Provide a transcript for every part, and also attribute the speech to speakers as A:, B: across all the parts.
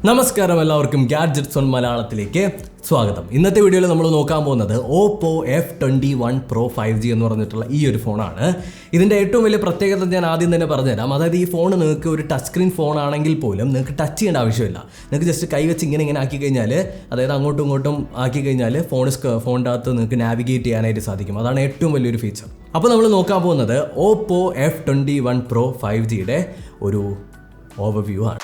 A: നമസ്കാരം, എല്ലാവർക്കും gadgets on മലയാളത്തിലേക്ക് സ്വാഗതം. ഇന്നത്തെ വീഡിയോയിൽ നമ്മൾ നോക്കാൻ പോകുന്നത് ഓപ്പോ F21 Pro 5G എന്ന് പറഞ്ഞിട്ടുള്ള ഈ ഒരു ഫോണാണ്. ഇതിൻ്റെ ഏറ്റവും വലിയ പ്രത്യേകത ഞാൻ ആദ്യം തന്നെ പറഞ്ഞുതരാം. അതായത് ഈ ഫോൺ നിങ്ങൾക്ക് ഒരു ടച്ച് സ്ക്രീൻ ഫോൺ ആണെങ്കിൽ പോലും നിങ്ങൾക്ക് ടച്ച് ചെയ്യേണ്ട ആവശ്യമില്ല. നിങ്ങൾക്ക് ജസ്റ്റ് കൈ വെച്ച് ഇങ്ങനെ ആക്കി കഴിഞ്ഞാൽ, അതായത് അങ്ങോട്ടും ഇങ്ങോട്ടും ആക്കി കഴിഞ്ഞാൽ ഫോണിൻ്റെ അകത്ത് നിങ്ങൾക്ക് നാവിഗേറ്റ് ചെയ്യാനായിട്ട് സാധിക്കും. അതാണ് ഏറ്റവും വലിയൊരു ഫീച്ചർ. അപ്പോൾ നമ്മൾ നോക്കാൻ പോകുന്നത് ഓപ്പോ F21 Pro 5Gയുടെ ഒരു ഓവർവ്യൂ ആണ്.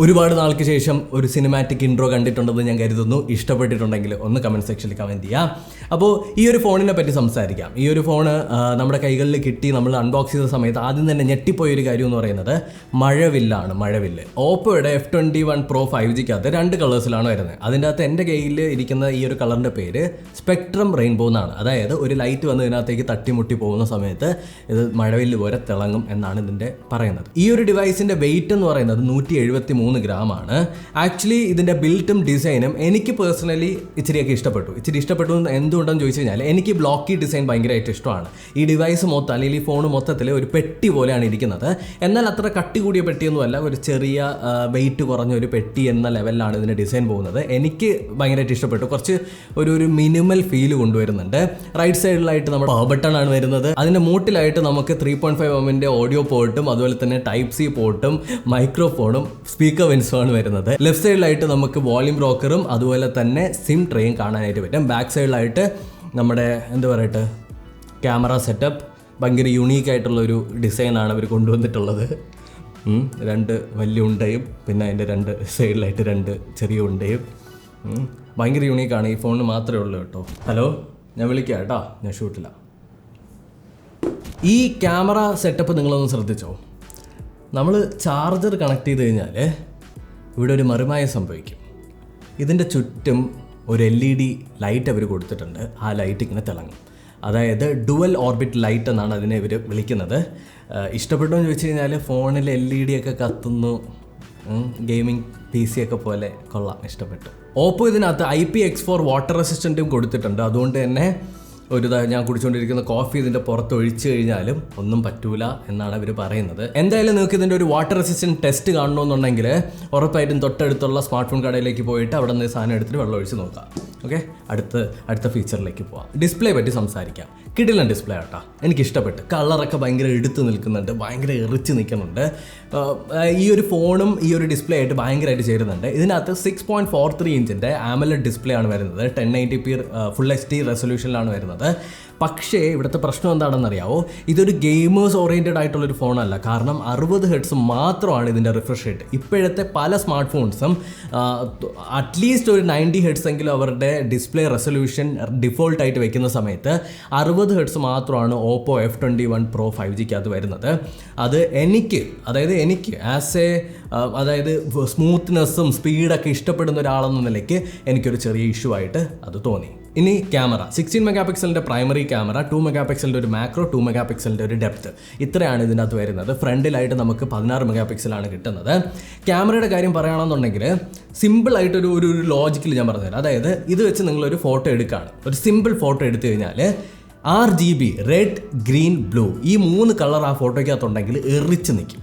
A: ഒരുപാട് നാൾക്ക് ശേഷം ഒരു സിനിമാറ്റിക് ഇൻട്രോ കണ്ടിട്ടുണ്ടെന്ന് ഞാൻ കരുതുന്നു. ഇഷ്ടപ്പെട്ടിട്ടുണ്ടെങ്കിൽ ഒന്ന് കമൻറ്റ് സെക്ഷനിൽ കമൻറ്റ് ചെയ്യാം. അപ്പോൾ ഈ ഒരു ഫോണിനെ പറ്റി സംസാരിക്കാം. ഈ ഒരു ഫോണ് നമ്മുടെ കൈകളിൽ കിട്ടി നമ്മൾ അൺബോക്സ് ചെയ്ത സമയത്ത് ആദ്യം തന്നെ ഞെട്ടിപ്പോയൊരു കാര്യം എന്ന് പറയുന്നത് മഴവില്ലാണ്. മഴവില്ല് ഓപ്പോയുടെ F21 Pro 5Gക്കകത്ത് 2 കളേഴ്സിലാണ് വരുന്നത്. അതിൻ്റെ അകത്ത് എൻ്റെ കയ്യിൽ ഇരിക്കുന്ന ഈ ഒരു കളറിൻ്റെ പേര് സ്പെക്ട്രം റെയിൻബോ എന്നാണ്. അതായത് ഒരു ലൈറ്റ് വന്ന് ഇതിനകത്തേക്ക് തട്ടിമുട്ടി പോകുന്ന സമയത്ത് ഇത് മഴവില്ല് പോലെ തിളങ്ങും എന്നാണ് ഇതിൻ്റെ പറയുന്നത്. ഈ ഒരു ഡിവൈസിൻ്റെ വെയിറ്റ് എന്ന് പറയുന്നത് 173 ഗ്രാമാണ്. ആക്ച്വലി ഇതിൻ്റെ ബിൽറ്റും ഡിസൈനും എനിക്ക് പേഴ്സണലി ഇച്ചിരി ഇഷ്ടപ്പെട്ടു. എന്തുകൊണ്ടെന്ന് ചോദിച്ചു കഴിഞ്ഞാൽ എനിക്ക് ബ്ലോക്കി ഡിസൈൻ ഭയങ്കരമായിട്ട് ഇഷ്ടമാണ്. ഈ ഡിവൈസ് മൊത്തം അല്ലെങ്കിൽ ഈ ഫോൺ മൊത്തത്തിൽ ഒരു പെട്ടി പോലെയാണ് ഇരിക്കുന്നത്. എന്നാൽ അത്ര കട്ടി കൂടിയ പെട്ടിയൊന്നുമല്ല, ഒരു ചെറിയ വെയിറ്റ് കുറഞ്ഞ ഒരു പെട്ടി എന്ന ലെവലിലാണ് ഇതിൻ്റെ ഡിസൈൻ പോകുന്നത്. എനിക്ക് ഭയങ്കരമായിട്ട് ഇഷ്ടപ്പെട്ടു. കുറച്ച് ഒരു മിനിമൽ ഫീൽ കൊണ്ടുവരുന്നുണ്ട്. റൈറ്റ് സൈഡിലായിട്ട് നമ്മുടെ പവർ ബട്ടൺ ആണ് വരുന്നത്. അതിൻ്റെ മൂട്ടിലായിട്ട് നമുക്ക് 3.5mm ഓഡിയോ പോർട്ടും അതുപോലെ തന്നെ Type-C പോർട്ടും മൈക്രോഫോണും സ്പീക്കർ വിൻസുമാണ് വരുന്നത്. ലെഫ്റ്റ് സൈഡിലായിട്ട് നമുക്ക് വോളിയം ബ്രോക്കറും അതുപോലെ തന്നെ സിം ട്രേയും കാണാനായിട്ട് പറ്റും. ബാക്ക് സൈഡിലായിട്ട് നമ്മുടെ ക്യാമറ സെറ്റപ്പ് ഭയങ്കര യുണീക്ക് ആയിട്ടുള്ളൊരു ഡിസൈനാണ് അവർ കൊണ്ടുവന്നിട്ടുള്ളത്. 2 വലിയ ഉണ്ടയും പിന്നെ അതിൻ്റെ 2 സൈഡിലായിട്ട് 2 ചെറിയ ഉണ്ടയും ഭയങ്കര യുണീക്കാണ്. ഈ ഫോണിന് മാത്രമേ ഉള്ളൂ കേട്ടോ. ഹലോ, ഞാൻ വിളിക്കാം കേട്ടോ, ഞാൻ ഷൂട്ടില്ല. ഈ ക്യാമറ സെറ്റപ്പ് നിങ്ങളൊന്ന് ശ്രദ്ധിച്ചോ. നമ്മൾ ചാർജർ കണക്ട് ചെയ്ത് കഴിഞ്ഞാൽ ഇവിടെ ഒരു മറിമായം സംഭവിക്കും. ഇതിൻ്റെ ചുറ്റും ഒരു LED ലൈറ്റ് അവർ കൊടുത്തിട്ടുണ്ട്. ആ ലൈറ്റ് ഇങ്ങനെ തിളങ്ങും. അതായത് ഡുവൽ ഓർബിറ്റ് ലൈറ്റ് എന്നാണ് അതിനെ ഇവർ വിളിക്കുന്നത്. ഇഷ്ടപ്പെട്ടോ എന്ന് ചോദിച്ചു കഴിഞ്ഞാൽ ഫോണിൽ LED ഒക്കെ കത്തുന്നു, ഗെയിമിംഗ് PC ഒക്കെ പോലെ കൊള്ളാം, ഇഷ്ടപ്പെട്ടു. ഓപ്പോ ഇതിനകത്ത് IPX4 വാട്ടർ റെസിസ്റ്റൻറ്റും കൊടുത്തിട്ടുണ്ട്. അതുകൊണ്ട് തന്നെ ഞാൻ കുടിച്ചുകൊണ്ടിരിക്കുന്ന കോഫി ഇതിൻ്റെ പുറത്ത് ഒഴിച്ചു കഴിഞ്ഞാലും ഒന്നും പറ്റൂല എന്നാണ് അവർ പറയുന്നത്. എന്തായാലും നിങ്ങൾക്ക് ഇതിൻ്റെ ഒരു വാട്ടർ റെസിസ്റ്റൻറ്റ് ടെസ്റ്റ് കാണണമെന്നുണ്ടെങ്കിൽ ഉറപ്പായിട്ടും തൊട്ടടുത്തുള്ള സ്മാർട്ട് ഫോൺ കടയിലേക്ക് പോയിട്ട് അവിടെ നിന്ന് സാധനം എടുത്തിട്ട് വെള്ളം ഒഴിച്ച് നോക്കാം. ഓക്കെ, അടുത്ത ഫീച്ചറിലേക്ക് പോവാം. ഡിസ്പ്ലേ പറ്റി സംസാരിക്കാം. കിടിലൻ ഡിസ്പ്ലേ ആട്ടോ, എനിക്കിഷ്ടപ്പെട്ടു. കളറൊക്കെ ഭയങ്കര എടുത്ത് നിൽക്കുന്നുണ്ട്, ഭയങ്കര എറിച്ച് നിൽക്കുന്നുണ്ട്. ഈ ഒരു ഫോണും ഈ ഒരു ഡിസ്പ്ലേ ആയിട്ട് ഭയങ്കരമായിട്ട് ചേരുന്നുണ്ട്. ഇതിനകത്ത് 6.43 ഇഞ്ചിൻ്റെ AMOLED ഡിസ്പ്ലേ ആണ് വരുന്നത്. 1080p ഫുൾ HD റെസൊല്യൂഷനിലാണ് വരുന്നത്. പക്ഷേ ഇവിടുത്തെ പ്രശ്നം എന്താണെന്നറിയാവോ, ഇതൊരു ഗെയിമേഴ്സ് ഓറിയൻറ്റഡ് ആയിട്ടുള്ളൊരു ഫോണല്ല. കാരണം 60 Hz മാത്രമാണ് ഇതിൻ്റെ റിഫ്രഷ് റേറ്റ്. ഇപ്പോഴത്തെ പല സ്മാർട്ട് ഫോൺസും അറ്റ്ലീസ്റ്റ് ഒരു 90 Hz എങ്കിലും അവരുടെ ഡിസ്പ്ലേ റെസൊല്യൂഷൻ ഡിഫോൾട്ടായിട്ട് വെക്കുന്ന സമയത്ത് 60 Hz മാത്രമാണ് ഓപ്പോ F21 Pro 5Gക്കകത്ത് വരുന്നത്. അത് എനിക്ക് അതായത് സ്മൂത്ത്നെസ്സും സ്പീഡൊക്കെ ഇഷ്ടപ്പെടുന്ന ഒരാളെന്ന നിലയ്ക്ക് എനിക്കൊരു ചെറിയ ഇഷ്യൂ ആയിട്ട് അത് തോന്നി. ഇനി camera 16 MP primary camera, 2 MP ഒരു മാക്രോ, 2 MP ഒരു ഡെപ്ത്, ഇത്രയാണ് ഇതിനകത്ത് വരുന്നത്. ഫ്രണ്ടിലായിട്ട് നമുക്ക് 16 MP കിട്ടുന്നത്. ക്യാമറയുടെ കാര്യം പറയുകയാണെന്നുണ്ടെങ്കിൽ സിമ്പിളായിട്ടൊരു ഒരു ലോജിക്കിൽ ഞാൻ പറഞ്ഞുതരാം. അതായത് ഇത് വെച്ച് നിങ്ങളൊരു ഫോട്ടോ എടുക്കുകയാണ്, ഒരു സിമ്പിൾ ഫോട്ടോ എടുത്തു കഴിഞ്ഞാൽ RGB റെഡ്, ഗ്രീൻ, ബ്ലൂ ഈ 3 കളർ ആ ഫോട്ടോയ്ക്കകത്തുണ്ടെങ്കിൽ എറിച്ച് നിൽക്കും.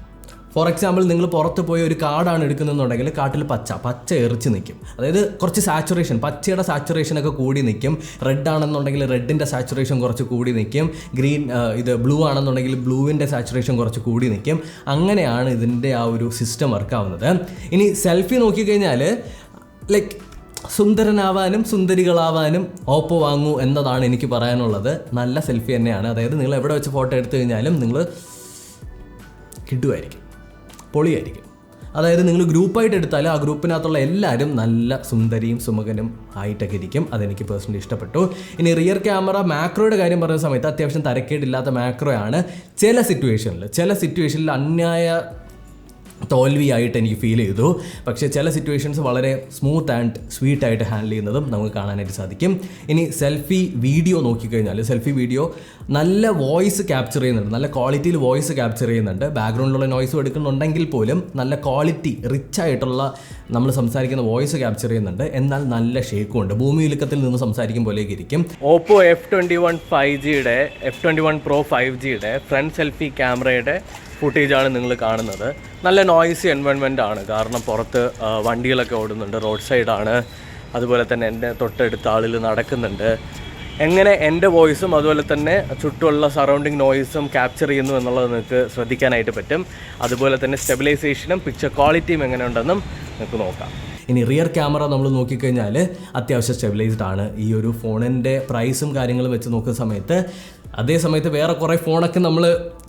A: ഫോർ എക്സാമ്പിൾ, നിങ്ങൾ പുറത്ത് പോയി ഒരു കാർഡാണ് എടുക്കുന്നതെന്നുണ്ടെങ്കിൽ കാട്ടിൽ പച്ച എറിച്ച് നിൽക്കും. അതായത് കുറച്ച് സാച്ചുറേഷൻ, പച്ചയുടെ സാച്ചുറേഷനൊക്കെ കൂടി നിൽക്കും. റെഡ് ആണെന്നുണ്ടെങ്കിൽ റെഡിൻ്റെ സാച്ചുറേഷൻ കുറച്ച് കൂടി നിൽക്കും. ബ്ലൂ ആണെന്നുണ്ടെങ്കിൽ ബ്ലൂവിൻ്റെ സാച്ചുറേഷൻ കുറച്ച് കൂടി നിൽക്കും. അങ്ങനെയാണ് ഇതിൻ്റെ ആ ഒരു സിസ്റ്റം വർക്കാവുന്നത്. ഇനി സെൽഫി നോക്കിക്കഴിഞ്ഞാൽ സുന്ദരനാവാനും സുന്ദരികളാവാനും ഓപ്പോ വാങ്ങൂ എന്നതാണ് എനിക്ക് പറയാനുള്ളത്. നല്ല സെൽഫി തന്നെയാണ്. അതായത് നിങ്ങൾ എവിടെ വെച്ച് ഫോട്ടോ എടുത്തു കഴിഞ്ഞാലും നിങ്ങൾ കിട്ടുമായിരിക്കും, പൊളിയായിരിക്കും. അതായത് നിങ്ങൾ ഗ്രൂപ്പായിട്ട് എടുത്താൽ ആ ഗ്രൂപ്പിനകത്തുള്ള എല്ലാവരും നല്ല സുന്ദരിയും സുമുഖനും ആയിട്ടൊക്കെ ഇരിക്കും. അതെനിക്ക് പേഴ്സണലി ഇഷ്ടപ്പെട്ടു. ഇനി റിയർ ക്യാമറ മാക്രോയുടെ കാര്യം പറയുന്ന സമയത്ത് അത്യാവശ്യം തരക്കേടില്ലാത്ത മാക്രോയാണ്. ചില സിറ്റുവേഷനിൽ അന്യായ തോൽവിയായിട്ട് എനിക്ക് ഫീൽ ചെയ്തു. പക്ഷേ ചില സിറ്റുവേഷൻസ് വളരെ സ്മൂത്ത് ആൻഡ് സ്വീറ്റ് ആയിട്ട് ഹാൻഡിൽ ചെയ്യുന്നതും നമുക്ക് കാണാനായിട്ട് സാധിക്കും. ഇനി സെൽഫി വീഡിയോ നോക്കിക്കഴിഞ്ഞാൽ നല്ല വോയിസ് ക്യാപ്ചർ ചെയ്യുന്നുണ്ട്, നല്ല ക്വാളിറ്റിയിൽ വോയിസ് ക്യാപ്ചർ ചെയ്യുന്നുണ്ട്. ബാക്ക്ഗ്രൗണ്ടിലുള്ള നോയ്സും എടുക്കുന്നുണ്ടെങ്കിൽ പോലും നല്ല ക്വാളിറ്റി റിച്ച് ആയിട്ടുള്ള നമ്മൾ സംസാരിക്കുന്ന വോയിസ് ക്യാപ്ചർ ചെയ്യുന്നുണ്ട്. എന്നാൽ നല്ല ഷേക്കും ഉണ്ട്. ഭൂമി ഉലുക്കത്തിൽ നിന്ന് സംസാരിക്കും പോലെയൊക്കെ ഇരിക്കും. ഓപ്പോ F21 5Gയുടെ F21 Pro 5Gയുടെ ഫ്രണ്ട് സെൽഫി ക്യാമറയുടെ ഫുട്ടേജാണ് നിങ്ങൾ കാണുന്നത്. നല്ല നോയ്സി എൻവയോൺമെൻ്റ് ആണ്. കാരണം പുറത്ത് വണ്ടികളൊക്കെ ഓടുന്നുണ്ട്, റോഡ് സൈഡാണ്. അതുപോലെ തന്നെ എൻ്റെ തൊട്ടടുത്ത ആളിൽ നടക്കുന്നുണ്ട്. എങ്ങനെ എൻ്റെ വോയിസും അതുപോലെ തന്നെ ചുറ്റുമുള്ള സറൗണ്ടിങ് നോയ്സും ക്യാപ്ചർ ചെയ്യുന്നു എന്നുള്ളത് നിങ്ങൾക്ക് ശ്രദ്ധിക്കാനായിട്ട് പറ്റും. അതുപോലെ തന്നെ സ്റ്റെബിലൈസേഷനും പിക്ചർ ക്വാളിറ്റിയും എങ്ങനെ ഉണ്ടെന്നും നിങ്ങൾക്ക് നോക്കാം. ഇനി റിയർ ക്യാമറ നമ്മൾ നോക്കിക്കഴിഞ്ഞാൽ അത്യാവശ്യം സ്റ്റെബിലൈസ്ഡ് ആണ്. ഈ ഒരു ഫോണിൻ്റെ പ്രൈസും കാര്യങ്ങളും വെച്ച് നോക്കുന്ന സമയത്ത് അതേ സമയത്ത് വേറെ കുറേ ഫോണൊക്കെ നമ്മൾ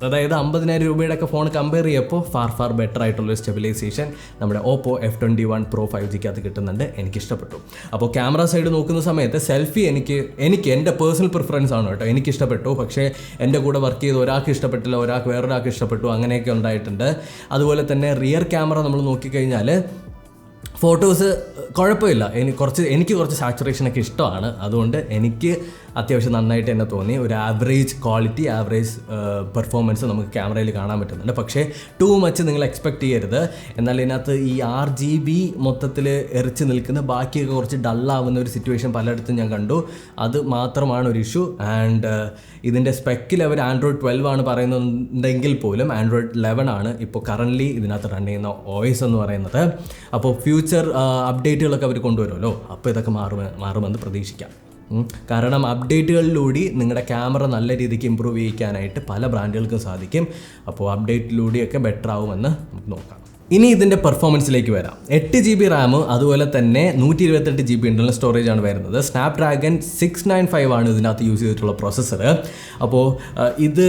A: അതായത് 50,000 രൂപയുടെ ഫോൺ കമ്പയർ ചെയ്യുമ്പോൾ ഫാർ ബെറ്റർ ആയിട്ടുള്ളൊരു സ്റ്റെബിലൈസേഷൻ നമ്മുടെ ഓപ്പോ F21 Pro 5Gക്ക് അത് കിട്ടുന്നുണ്ട്. എനിക്കിഷ്ടപ്പെട്ടു. അപ്പോൾ ക്യാമറ സൈഡ് നോക്കുന്ന സമയത്ത് സെൽഫി എനിക്ക് എൻ്റെ പേഴ്സണൽ പ്രിഫറൻസ് ആണ് കേട്ടോ, എനിക്കിഷ്ടപ്പെട്ടു. പക്ഷേ എൻ്റെ കൂടെ വർക്ക് ചെയ്ത് ഒരാൾക്ക് ഇഷ്ടപ്പെട്ടില്ല, വേറൊരാൾക്ക് ഇഷ്ടപ്പെട്ടു, അങ്ങനെയൊക്കെ ഉണ്ടായിട്ടുണ്ട്. അതുപോലെ തന്നെ റിയർ ക്യാമറ നമ്മൾ നോക്കിക്കഴിഞ്ഞാൽ ഫോട്ടോസ് കുഴപ്പമില്ല. എനിക്ക് കുറച്ച് സാച്ചുറേഷനൊക്കെ ഇഷ്ടമാണ്. അതുകൊണ്ട് എനിക്ക് അത്യാവശ്യം നന്നായിട്ട് തന്നെ തോന്നി. ഒരു ആവറേജ് ക്വാളിറ്റി, ആവറേജ് പെർഫോമൻസ് നമുക്ക് ക്യാമറയിൽ കാണാൻ പറ്റുന്നുണ്ട്. പക്ഷേ ടൂ മച്ച് നിങ്ങൾ എക്സ്പെക്ട് ചെയ്യരുത്. എന്നാൽ ഇതിനകത്ത് ഈ RGB മൊത്തത്തിൽ എറിച്ച് നിൽക്കുന്ന, ബാക്കിയൊക്കെ കുറച്ച് ഡള്ളാവുന്ന ഒരു സിറ്റുവേഷൻ പലയിടത്തും ഞാൻ കണ്ടു. അത് മാത്രമാണ് ഒരു ഇഷ്യൂ. ആൻഡ് ഇതിൻ്റെ സ്പെക്കിൽ അവർ Android 12 ആണ് പറയുന്നുണ്ടെങ്കിൽ പോലും Android 11 ആണ് ഇപ്പോൾ കറൻ്റ്ലി ഇതിനകത്ത് റൺ ചെയ്യുന്ന OS എന്ന് പറയുന്നത്. അപ്പോൾ ഫ്യൂച്ചർ അപ്ഡേറ്റുകളൊക്കെ അവർ കൊണ്ടുവരുമല്ലോ, അപ്പോൾ ഇതൊക്കെ മാറുമെന്ന് പ്രതീക്ഷിക്കാം. കാരണം അപ്ഡേറ്റുകളിലൂടെ നിങ്ങളുടെ ക്യാമറ നല്ല രീതിക്ക് ഇമ്പ്രൂവ് ചെയ്യിക്കാനായിട്ട് പല ബ്രാൻഡുകൾക്കും സാധിക്കും. അപ്പോൾ അപ്ഡേറ്റിലൂടെയൊക്കെ ബെറ്റർ ആവുമെന്ന് നമുക്ക് നോക്കാം. ഇനി ഇതിൻ്റെ പെർഫോമൻസിലേക്ക് വരാം. 8 GB റാം, അതുപോലെ തന്നെ 128 GB ഇൻ്റർണൽ സ്റ്റോറേജ് ആണ് വരുന്നത്. സ്നാപ്ഡ്രാഗൺ 695 ആണ് ഇതിനകത്ത് യൂസ് ചെയ്തിട്ടുള്ള പ്രോസസ്സർ. അപ്പോൾ ഇത്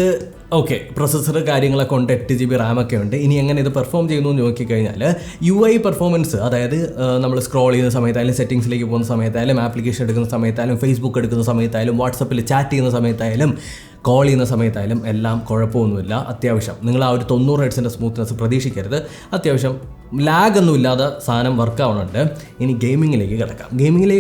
A: പ്രൊസസ്സർ കാര്യങ്ങളൊക്കെ ഉണ്ട്, 8 GB റാമൊക്കെ ഉണ്ട്. ഇനി എങ്ങനെ ഇത് പെർഫോം ചെയ്യുന്നു എന്ന് നോക്കിക്കഴിഞ്ഞാൽ UI പെർഫോമൻസ്, അതായത് നമ്മൾ സ്ക്രോൾ ചെയ്യുന്ന സമയത്തായാലും, സെറ്റിങ്സിലേക്ക് പോകുന്ന സമയത്തായാലും, ആപ്ലിക്കേഷൻ എടുക്കുന്ന സമയത്തായാലും, ഫേസ്ബുക്ക് എടുക്കുന്ന സമയത്തായാലും, വാട്സപ്പിൽ ചാറ്റ് ചെയ്യുന്ന സമയത്തായാലും, കോൾ ചെയ്യുന്ന സമയത്തായാലും എല്ലാം കുഴപ്പമൊന്നുമില്ല. അത്യാവശ്യം നിങ്ങൾ ആ ഒരു 90 ഹെർട്സിൻ്റെ സ്മൂത്ത്നെസ് പ്രതീക്ഷിക്കരുത്. അത്യാവശ്യം ലാഗൊന്നും ഇല്ലാതെ സാധനം വർക്ക് ആവുന്നുണ്ട്. ഇനി ഗെയിമിങ്ങിലേക്ക്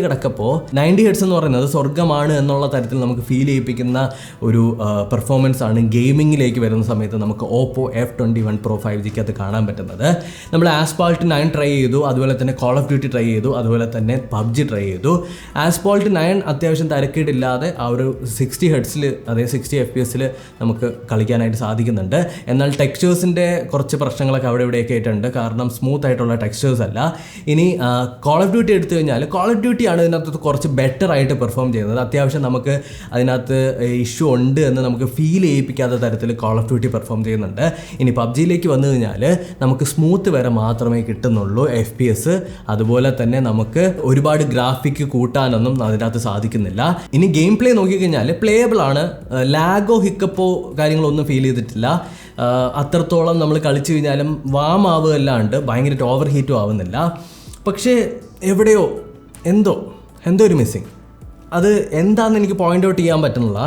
A: കിടക്കപ്പോൾ 90 ഹെർട്സ് എന്ന് പറയുന്നത് സ്വർഗ്ഗമാണ് എന്നുള്ള തരത്തിൽ നമുക്ക് ഫീൽ ചെയ്യിപ്പിക്കുന്ന ഒരു പെർഫോമൻസ് ആണ് ഗെയിമിങ്ങിലേക്ക് വരുന്ന സമയത്ത് നമുക്ക് ഓപ്പോ F21 Pro 5Gക്ക് അത് കാണാൻ പറ്റുന്നത്. നമ്മൾ Asphalt 9 ട്രൈ ചെയ്തു, അതുപോലെ തന്നെ Call of Duty ട്രൈ ചെയ്തു, അതുപോലെ തന്നെ PUBG ട്രൈ ചെയ്തു. Asphalt 9 അത്യാവശ്യം തരക്കേടില്ലാതെ ആ ഒരു 60 ഹെർട്സിൽ, അതായത് 60 FPS നമുക്ക് കളിക്കാനായിട്ട് സാധിക്കുന്നുണ്ട്. എന്നാൽ ടെക്സ്ചേഴ്സിൻ്റെ കുറച്ച് പ്രശ്നങ്ങളൊക്കെ അവിടെ ഇവിടെയൊക്കെ ആയിട്ടുണ്ട്. കാരണം സ്മൂത്ത് ആയിട്ടുള്ള ടെക്സ്ചേഴ്സ് അല്ല. ഇനി Call of Duty എടുത്തു കഴിഞ്ഞാൽ Call of Duty ആണ് ഇതിനകത്ത് കുറച്ച് ബെറ്റർ ആയിട്ട് പെർഫോം ചെയ്യുന്നത്. അത്യാവശ്യം നമുക്ക് അതിനകത്ത് ഇഷ്യൂ ഉണ്ട് എന്ന് നമുക്ക് ഫീൽ ചെയ്യിപ്പിക്കാത്ത തരത്തിൽ Call of Duty പെർഫോം ചെയ്യുന്നുണ്ട്. ഇനി PUBGയിലേക്ക് വന്നു കഴിഞ്ഞാൽ നമുക്ക് സ്മൂത്ത് വരെ മാത്രമേ കിട്ടുന്നുള്ളൂ FPS. അതുപോലെ തന്നെ നമുക്ക് ഒരുപാട് ഗ്രാഫിക് കൂട്ടാനൊന്നും അതിനകത്ത് സാധിക്കുന്നില്ല. ഇനി ഗെയിം പ്ലേ നോക്കിക്കഴിഞ്ഞാൽ പ്ലേയബിൾ ആണ്. ലാഗോ ഹിക്കപ്പോ കാര്യങ്ങളൊന്നും ഫീൽ ചെയ്തിട്ടില്ല. അത്രത്തോളം നമ്മൾ കളിച്ചു കഴിഞ്ഞാലും വാം ആവുകയല്ലാണ്ട് ഭയങ്കരമായിട്ട് ഓവർ ഹീറ്റും ആവുന്നില്ല. പക്ഷേ എവിടെയോ എന്തോ ഒരു മിസ്സിങ്. അത് എന്താണെന്ന് എനിക്ക് പോയിൻ്റ് ഔട്ട് ചെയ്യാൻ പറ്റുന്നില്ല.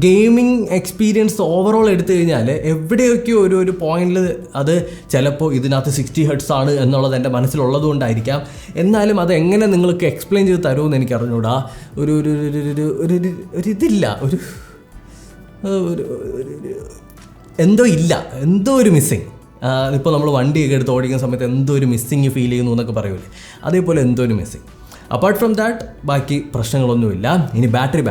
A: ഗെയിമിംഗ് എക്സ്പീരിയൻസ് ഓവറോൾ എടുത്തു കഴിഞ്ഞാൽ എവിടെയൊക്കെയോ ഒരു പോയിന്റിൽ അത് ചിലപ്പോൾ ഇതിനകത്ത് 60 ഹെർട്സ് ആണ് എന്നുള്ളത് എൻ്റെ മനസ്സിലുള്ളത് കൊണ്ടായിരിക്കാം. എന്നാലും അത് എങ്ങനെ നിങ്ങൾക്ക് എക്സ്പ്ലെയിൻ ചെയ്ത് തരുമെന്ന് എനിക്ക് അറിഞ്ഞൂടാ. ഇതില്ല, എന്തോ ഒരു മിസ്സിങ്. ഇപ്പോൾ നമ്മൾ വണ്ടിയൊക്കെ എടുത്ത് ഓടിക്കുന്ന സമയത്ത് എന്തോ ഒരു മിസ്സിങ് ഫീൽ ചെയ്യുന്നു എന്നൊക്കെ പറയൂലേ, അതേപോലെ എന്തോ ഒരു മിസ്സിങ്. അപ്പാർട്ട് ഫ്രം ദാറ്റ് ബാക്കി പ്രശ്നങ്ങളൊന്നുമില്ല. ഇനി ബാറ്ററി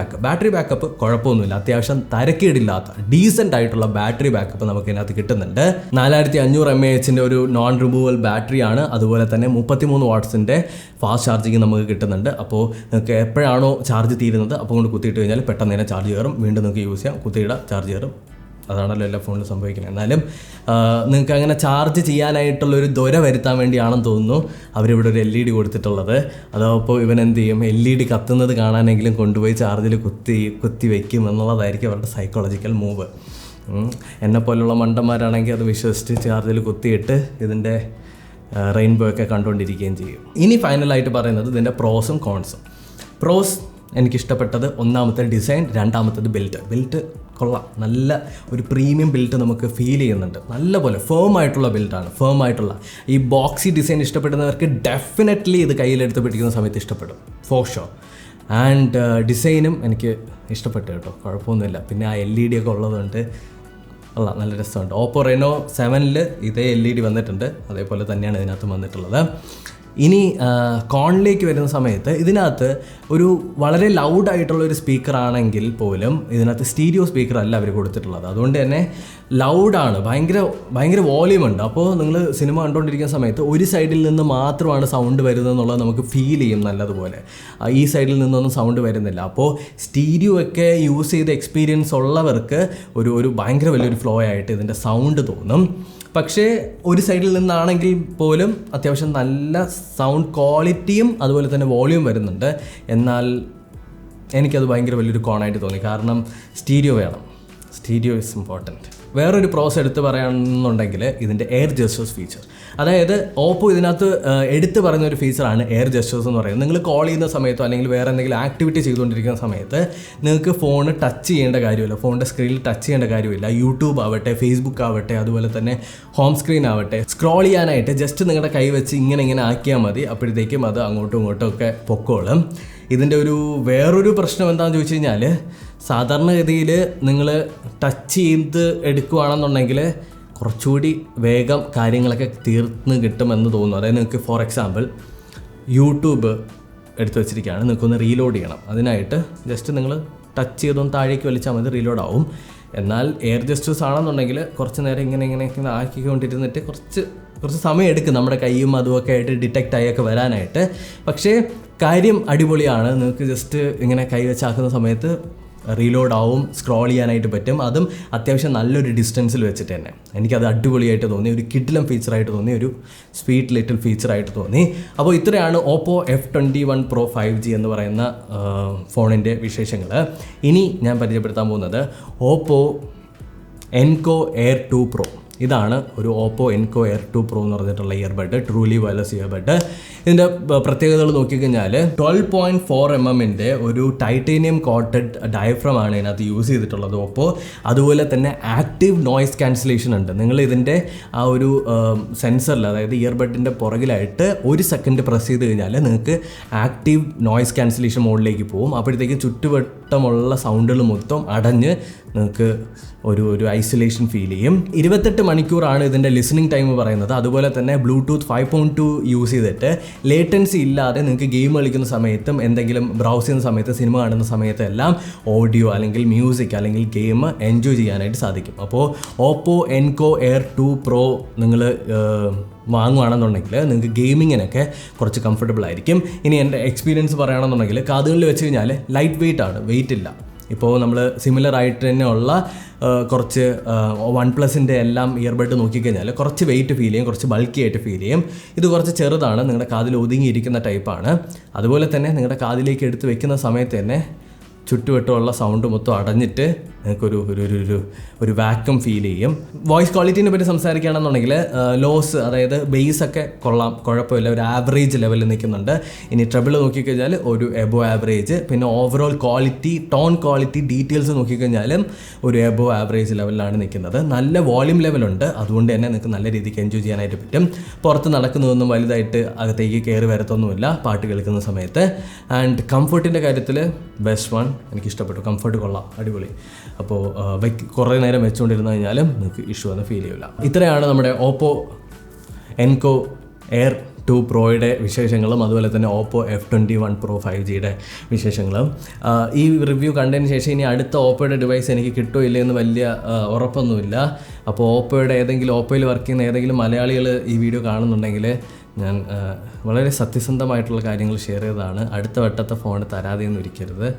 A: ബാക്കപ്പ് കുഴപ്പമൊന്നുമില്ല. അത്യാവശ്യം തരക്കേടില്ലാത്ത ഡീസൻ്റ് ആയിട്ടുള്ള ബാറ്ററി ബാക്കപ്പ് നമുക്ക് ഇതിനകത്ത് കിട്ടുന്നുണ്ട്. 4500 mAh ഒരു നോൺ റിമൂവൽ ബാറ്ററിയാണ്. അതുപോലെ തന്നെ 33 വാട്ട്സിൻ്റെ ഫാസ്റ്റ് ചാർജിങ് നമുക്ക് കിട്ടുന്നുണ്ട്. അപ്പോൾ നിങ്ങൾക്ക് എപ്പോഴാണോ ചാർജ് തീരുന്നത് അപ്പോൾ കൊണ്ട് കുത്തിയിട്ട് കഴിഞ്ഞാൽ പെട്ടെന്ന് തന്നെ ചാർജ് കയറും. വീണ്ടും നിങ്ങൾക്ക് യൂസ് ചെയ്യാം, കുത്തിയിടാം, ചാർജ് കയറും. അതാണല്ലോ എല്ലാ ഫോണിലും സംഭവിക്കുന്നത്. എന്നാലും നിങ്ങൾക്ക് അങ്ങനെ ചാർജ് ചെയ്യാനായിട്ടുള്ളൊരു ദൊര വരുത്താൻ വേണ്ടിയാണെന്ന് തോന്നുന്നു അവരിവിടെ ഒരു LED കൊടുത്തിട്ടുള്ളത്. അതപ്പോൾ ഇവൻ എന്ത് ചെയ്യും, LED കത്തുന്നത് കാണാനെങ്കിലും കൊണ്ടുപോയി ചാർജിൽ കുത്തി വയ്ക്കും എന്നുള്ളതായിരിക്കും അവരുടെ സൈക്കോളജിക്കൽ മൂവ്. എന്നെപ്പോലുള്ള മണ്ടന്മാരാണെങ്കിൽ അത് വിശ്വസിച്ച് ചാർജിൽ കുത്തിയിട്ട് ഇതിൻ്റെ റെയിൻബോ ഒക്കെ കണ്ടുകൊണ്ടിരിക്കുകയും ചെയ്യും. ഇനി ഫൈനലായിട്ട് പറയുന്നത് ഇതിൻ്റെ പ്രോസും കോൺസും. പ്രോസ് എനിക്കിഷ്ടപ്പെട്ടത് ഒന്നാമത്തെ ഡിസൈൻ, രണ്ടാമത്തത് ബിൽറ്റ് കൊള്ളാം. നല്ല ഒരു പ്രീമിയം ബിൽറ്റ് നമുക്ക് ഫീൽ ചെയ്യുന്നുണ്ട്. നല്ലപോലെ ഫേം ആയിട്ടുള്ള ഈ ബോക്സി ഡിസൈൻ ഇഷ്ടപ്പെടുന്നവർക്ക് ഡെഫിനറ്റ്ലി ഇത് കയ്യിലെടുത്ത് പിടിക്കുന്ന സമയത്ത് ഇഷ്ടപ്പെടും, ഫോർ ഷുവർ. ആൻഡ് ഡിസൈനും എനിക്ക് ഇഷ്ടപ്പെട്ടു കേട്ടോ, കുഴപ്പമൊന്നുമില്ല. പിന്നെ ആ LED ഒക്കെ ഉള്ളതുകൊണ്ട് നല്ല രസമുണ്ട്. ഓപ്പോ റെനോ 7ൽ ഇതേ LED വന്നിട്ടുണ്ട്, അതേപോലെ തന്നെയാണ് ഇതിനകത്ത് വന്നിട്ടുള്ളത്. ഇനി കോണിലേക്ക് വരുന്ന സമയത്ത് ഇതിനകത്ത് ഒരു വളരെ ലൗഡായിട്ടുള്ള ഒരു സ്പീക്കറാണെങ്കിൽ പോലും ഇതിനകത്ത് സ്റ്റീരിയോ സ്പീക്കർ അല്ല അവർ കൊടുത്തിട്ടുള്ളത്. അതുകൊണ്ട് തന്നെ ലൗഡാണ്, ഭയങ്കര വോളിയൂമുണ്ട്. അപ്പോൾ നിങ്ങൾ സിനിമ കണ്ടുകൊണ്ടിരിക്കുന്ന സമയത്ത് ഒരു സൈഡിൽ നിന്ന് മാത്രമാണ് സൗണ്ട് വരുന്നതെന്നുള്ളത് നമുക്ക് ഫീൽ ചെയ്യും നല്ലതുപോലെ. ഈ സൈഡിൽ നിന്നൊന്നും സൗണ്ട് വരുന്നില്ല. അപ്പോൾ സ്റ്റീരിയോ ഒക്കെ യൂസ് ചെയ്ത എക്സ്പീരിയൻസ് ഉള്ളവർക്ക് ഒരു ഭയങ്കര വലിയൊരു ഫ്ലോ ആയിട്ട് ഇതിൻ്റെ സൗണ്ട് തോന്നും. പക്ഷേ ഒരു സൈഡിൽ നിന്നാണെങ്കിൽ പോലും അത്യാവശ്യം നല്ല സൗണ്ട് ക്വാളിറ്റിയും അതുപോലെ തന്നെ വോളിയൂം വരുന്നുണ്ട്. എന്നാൽ എനിക്കത് ഭയങ്കര വലിയൊരു കോണായിട്ട് തോന്നി, കാരണം സ്റ്റീരിയോ വേണം. Stereo is important. വേറൊരു പ്രോസ് എടുത്ത് പറയുകയാണെന്നുണ്ടെങ്കിൽ ഇതിൻ്റെ എയർ ജസ്റ്റേഴ്സ് ഫീച്ചർ. അതായത് ഓപ്പോ ഇതിനകത്ത് എടുത്ത് പറയുന്ന ഒരു ഫീച്ചറാണ് എയർ ജസ്റ്റേഴ്സ് എന്ന് പറയുന്നത്. നിങ്ങൾ കോൾ ചെയ്യുന്ന സമയത്തോ അല്ലെങ്കിൽ വേറെ എന്തെങ്കിലും ആക്ടിവിറ്റി ചെയ്തുകൊണ്ടിരിക്കുന്ന സമയത്ത് നിങ്ങൾക്ക് ഫോൺ ടച്ച് ചെയ്യേണ്ട കാര്യമില്ല, ഫോണിൻ്റെ സ്ക്രീനിൽ ടച്ച് ചെയ്യേണ്ട കാര്യമില്ല. യൂട്യൂബ് ആവട്ടെ, ഫേസ്ബുക്ക് ആവട്ടെ, അതുപോലെ തന്നെ ഹോം സ്ക്രീൻ ആവട്ടെ, സ്ക്രോൾ ചെയ്യാനായിട്ട് ജസ്റ്റ് നിങ്ങളുടെ കൈ വെച്ച് ഇങ്ങനെ ആക്കിയാൽ മതി. അപ്പോഴത്തേക്കും അത് അങ്ങോട്ടും ഇങ്ങോട്ടും ഒക്കെ പൊക്കോളും. ഇതിൻ്റെ വേറൊരു പ്രശ്നം എന്താണെന്ന് ചോദിച്ചു കഴിഞ്ഞാൽ, സാധാരണഗതിയിൽ നിങ്ങൾ ടച്ച് ചെയ്ത് എടുക്കുകയാണെന്നുണ്ടെങ്കിൽ കുറച്ചുകൂടി വേഗം കാര്യങ്ങളൊക്കെ തീർന്ന് കിട്ടുമെന്ന് തോന്നുന്നു. അതായത് നിങ്ങൾക്ക് ഫോർ എക്സാമ്പിൾ യൂട്യൂബ് എടുത്ത് വെച്ചിരിക്കുകയാണ്, നിങ്ങൾക്കൊന്ന് റീലോഡ് ചെയ്യണം. അതിനായിട്ട് ജസ്റ്റ് നിങ്ങൾ ടച്ച് ചെയ്തൊന്ന് താഴേക്ക് വലിച്ചാൽ മതി, റീലോഡ് ആവും. എന്നാൽ എയർ ജസ്റ്റേഴ്സ് ആണെന്നുണ്ടെങ്കിൽ കുറച്ച് നേരം ഇങ്ങനെ ആക്കിക്കൊണ്ടിരുന്നിട്ട് കുറച്ച് സമയം എടുക്കും നമ്മുടെ കൈയും അതുമൊക്കെ ആയിട്ട് ഡിറ്റക്റ്റ് ആയൊക്കെ വരാനായിട്ട്. പക്ഷേ കാര്യം അടിപൊളിയാണ്. നിങ്ങൾക്ക് ജസ്റ്റ് ഇങ്ങനെ കൈ വെച്ചാക്കുന്ന സമയത്ത് റീലോഡ് ആവും, സ്ക്രോൾ ചെയ്യാനായിട്ട് പറ്റും. അതും അത്യാവശ്യം നല്ലൊരു ഡിസ്റ്റൻസിൽ വെച്ചിട്ട് തന്നെ. എനിക്കത് അടിപൊളിയായിട്ട് തോന്നി, ഒരു കിഡിലം ഫീച്ചറായിട്ട് തോന്നി, ഒരു സ്വീറ്റ് ലിറ്റിൽ ഫീച്ചറായിട്ട് തോന്നി. അപ്പോൾ ഇത്രയാണ് ഓപ്പോ F21 Pro 5G എന്ന് പറയുന്ന ഫോണിൻ്റെ വിശേഷങ്ങൾ. ഇനി ഞാൻ പരിചയപ്പെടുത്താൻ പോകുന്നത് ഓപ്പോ എൻകോ എയർ 2 Pro. ഇതാണ് ഒരു ഓപ്പോ എൻകോ എയർ 2 Pro എന്ന് പറഞ്ഞിട്ടുള്ള ഇയർബഡ്, ട്രൂലി വയർലെസ് ഇയർബഡ്. ഇതിൻ്റെ പ്രത്യേകതകൾ നോക്കിക്കഴിഞ്ഞാൽ 12.4 mm ഒരു ടൈറ്റേനിയം കോട്ടഡ് ഡയഫ്രം ആണ് ഇതിനകത്ത് യൂസ് ചെയ്തിട്ടുള്ളത് ഓപ്പോ. അതുപോലെ തന്നെ ആക്റ്റീവ് നോയ്സ് ക്യാൻസലേഷൻ ഉണ്ട്. നിങ്ങൾ ഇതിൻ്റെ ആ ഒരു സെൻസറിൽ, അതായത് ഇയർബഡിൻ്റെ പുറകിലായിട്ട് 1 സെക്കൻഡ് പ്രസ് ചെയ്ത് കഴിഞ്ഞാൽ നിങ്ങൾക്ക് ആക്റ്റീവ് നോയ്സ് ക്യാൻസലേഷൻ മോഡിലേക്ക് പോകും. അപ്പോഴത്തേക്ക് ചുറ്റുവട്ടമുള്ള സൗണ്ടുകൾ മൊത്തം അടഞ്ഞ് നിങ്ങൾക്ക് ഒരു ഐസൊലേഷൻ ഫീൽ ചെയ്യും. 28 മണിക്കൂറാണ് ഇതിൻ്റെ ലിസണിങ് ടൈം പറയുന്നത്. അതുപോലെ തന്നെ ബ്ലൂടൂത്ത് 5.2 യൂസ് ചെയ്തിട്ട് ലേറ്റൻസി ഇല്ലാതെ നിങ്ങൾക്ക് ഗെയിം കളിക്കുന്ന സമയത്തും എന്തെങ്കിലും ബ്രൗസ് ചെയ്യുന്ന സമയത്ത്, സിനിമ കാണുന്ന സമയത്തെല്ലാം ഓഡിയോ അല്ലെങ്കിൽ മ്യൂസിക് അല്ലെങ്കിൽ ഗെയിം എൻജോയ് ചെയ്യാനായിട്ട് സാധിക്കും. അപ്പോൾ ഓപ്പോ എൻകോ എയർ 2 Pro നിങ്ങൾ വാങ്ങുകയാണെന്നുണ്ടെങ്കിൽ നിങ്ങൾക്ക് ഗെയിമിങ്ങിനൊക്കെ കുറച്ച് കംഫർട്ടബിൾ ആയിരിക്കും. ഇനി എൻ്റെ എക്സ്പീരിയൻസ് പറയുകയാണെന്നുണ്ടെങ്കിൽ കാതുകളിൽ വെച്ച് കഴിഞ്ഞാൽ ലൈറ്റ് വെയിറ്റ് ആണ്, വെയിറ്റ് ഇല്ല. ഇപ്പോൾ നമ്മൾ സിമിലർ ആയിട്ട് തന്നെയുള്ള കുറച്ച് OnePlusൻ്റെ എല്ലാം ഇയർബഡ് നോക്കിക്കഴിഞ്ഞാൽ കുറച്ച് വെയിറ്റ് ഫീൽ ചെയ്യും, കുറച്ച് ബൾക്കി ആയിട്ട് ഫീൽ ചെയ്യും. ഇത് കുറച്ച് ചെറുതാണ്, നിങ്ങളുടെ കാതിൽ ഒതുങ്ങിയിരിക്കുന്ന ടൈപ്പാണ്. അതുപോലെ തന്നെ നിങ്ങളുടെ കാതിലേക്ക് എടുത്ത് വെക്കുന്ന സമയത്ത് തന്നെ ചുറ്റുവട്ടമുള്ള സൗണ്ട് മൊത്തം അടഞ്ഞിട്ട് നിങ്ങൾക്കൊരു ഒരു വാക്വം ഫീൽ ചെയ്യും. വോയിസ് ക്വാളിറ്റീനെ പറ്റി സംസാരിക്കുകയാണെന്നുണ്ടെങ്കിൽ ലോസ്, അതായത് ബേസൊക്കെ കൊള്ളാം, കുഴപ്പമില്ല, ഒരു ആവറേജ് ലെവലിൽ നിൽക്കുന്നുണ്ട്. ഇനി ട്രബിൾ നോക്കിക്കഴിഞ്ഞാൽ ഒരു എബോ ആവറേജ്. പിന്നെ overall quality, tone quality, details നോക്കിക്കഴിഞ്ഞാലും ഒരു എബോ ആവറേജ് ലെവലിലാണ് നിൽക്കുന്നത്. നല്ല വോളിയം ലെവലുണ്ട്, അതുകൊണ്ട് തന്നെ നിങ്ങൾക്ക് നല്ല രീതിക്ക് എൻജോയ് ചെയ്യാനായിട്ട് പറ്റും. പുറത്ത് നടക്കുന്നതൊന്നും വലുതായിട്ട് അകത്തേക്ക് കയറി വരത്തൊന്നുമില്ല പാട്ട് കേൾക്കുന്ന സമയത്ത്. ആൻഡ് കംഫർട്ടിൻ്റെ കാര്യത്തിൽ ബെസ്റ്റ് വൺ, എനിക്കിഷ്ടപ്പെട്ടു. കംഫർട്ട് കൊള്ളാം, അടിപൊളി. അപ്പോൾ കുറേ നേരം വെച്ചുകൊണ്ടിരുന്നു കഴിഞ്ഞാലും നിങ്ങൾക്ക് ഇഷ്യൂ ഒന്നും ഫീൽ ചെയ്യില്ല. ഇത്രയാണ് നമ്മുടെ ഓപ്പോ എൻകോ എയർ 2 Proയുടെ വിശേഷങ്ങളും അതുപോലെ തന്നെ ഓപ്പോ F21 Pro 5Gയുടെ വിശേഷങ്ങളും. ഈ റിവ്യൂ കണ്ടതിന് ശേഷം ഇനി അടുത്ത ഓപ്പോയുടെ ഡിവൈസ് എനിക്ക് കിട്ടുമോ ഇല്ലയെന്ന് വലിയ ഉറപ്പൊന്നുമില്ല. അപ്പോൾ ഓപ്പോയിൽ വർക്ക് ചെയ്യുന്ന ഏതെങ്കിലും മലയാളികൾ ഈ വീഡിയോ കാണുന്നുണ്ടെങ്കിൽ ഞാൻ വളരെ സത്യസന്ധമായിട്ടുള്ള കാര്യങ്ങൾ ഷെയർ ചെയ്തതാണ്. അടുത്ത വട്ടത്തെ ഫോൺ തരാതെയൊന്നും ഇരിക്കരുത്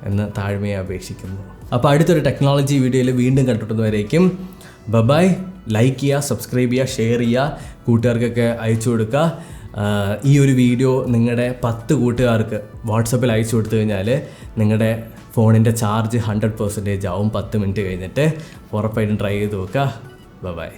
A: എന്ന് താഴ്മയെ അപേക്ഷിക്കുന്നു. അപ്പോൾ അടുത്തൊരു ടെക്നോളജി വീഡിയോയിൽ വീണ്ടും കണ്ടിട്ടുന്നവരേക്കും ബൈ. ലൈക്ക് ചെയ്യുക, സബ്സ്ക്രൈബ് ചെയ്യുക, ഷെയർ ചെയ്യുക, കൂട്ടുകാർക്കൊക്കെ അയച്ചു കൊടുക്കുക. ഈ ഒരു വീഡിയോ നിങ്ങളുടെ 10 കൂട്ടുകാർക്ക് വാട്സപ്പിൽ അയച്ചു കൊടുത്തു കഴിഞ്ഞാൽ നിങ്ങളുടെ ഫോണിൻ്റെ ചാർജ് 100% ആവും 10 മിനിറ്റ് കഴിഞ്ഞിട്ട്. ഉറപ്പായിട്ടും ട്രൈ ചെയ്ത് നോക്കുക. ബൈ.